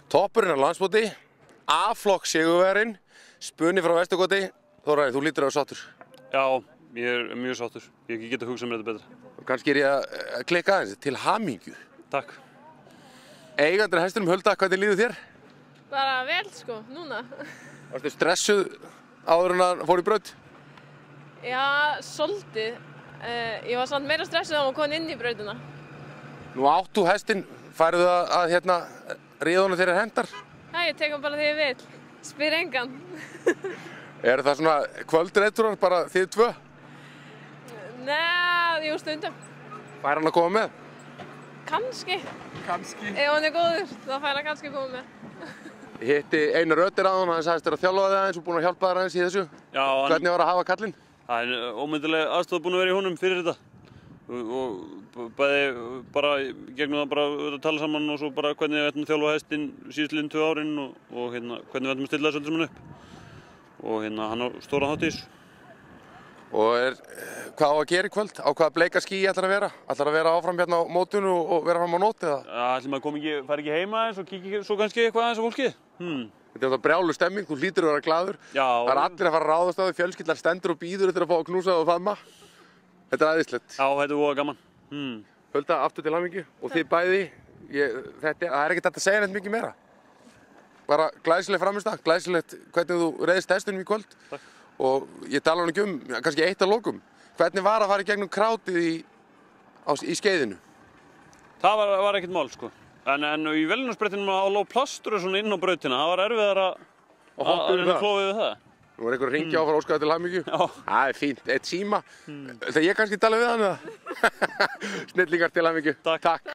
Toppurinn á landsmóti, A-flokk sigurvegarinn, Spuni frá Vesturkoti. Þórarinn, þú lítur að vera sáttur. Já, ég er mjög sáttur. Ég get að hugsa mér þetta betra. Og kannski er ég að klikka aðeins til hamingju. Takk. Eigendur hestinum, Hulda, hvernig líður þér? Bara vel sko, núna. Varstu stressuð áður en að fór í braut? Já, svolítið. Ég var samt meira stressuð að koma inn í brautina. Nú áttu hestinn, færðu að ríða honum þeirra hendar? Já, ég tek hann bara þegar ég vil. Spyr engan. Er það svona kvöldreiturar bara þið tvö? Nei, jú, stundum. Fær hann að koma með? Kannski. Kannski. Ef hann er góður, þá fær hann kannski að koma með. Ég hitti Einar Röddir á hann sagðist þér að þjálfa þig aðeins og búinn að hjálpa þér aðeins í þessu. Já, Hvernig var að hafa kallinn? Það er ómyndileg aðstoð búin að vera í honum fyrir þetta. Og bæði bara gegnum það bara að tala saman og svo bara hvernig við ætlum að þjálfa hestinn síðustliðin 2 árin og hvernig við ætlum að stilla þessu öllu saman upp. Og hann á stóran þátt í þessu. Og hvað á að gera í kvöld? Á hvaða bleika skýi ætlar að vera? Ætlar að vera áfram hérna á mótinu og vera fram á nót eða? Já, ætlum að fara ekki heima eins og kíkja svo kannski eitthvað aðeins á fólkið. Þetta er þetta brjálu stemming, þú hlýtur að vera glaður. Já. Það er allir að fara að ráðast á þig, fjölskyldan stendur og býður eftir að fá að knúsa og faðma. Þetta er æðislegt. Já, þetta er voða gaman. Hulda, aftur til hamingju og þið bæði, það er ekkert hægt að segja neitt mikið meira. Bara glæsileg frammistaða, glæsilegt hvernig þú reiðist hestinum í kvöld. Takk. Og ég tala nú ekki kannski eitt að lokum. Hvernig var að fara í gegnum krátið í skeiðinu? Það var ekkert mál, sko. En í velunarsprettinum á lág plástur og svona inn á brautina, það var erfiðar að reyna að klófa yfir það. Nú er einhver að hringja á að fara óskaði til hamingju. Já. Það er fínt, eitt síma. Það ég kannski tala við hann eða? Snillingar til hamingju. Takk.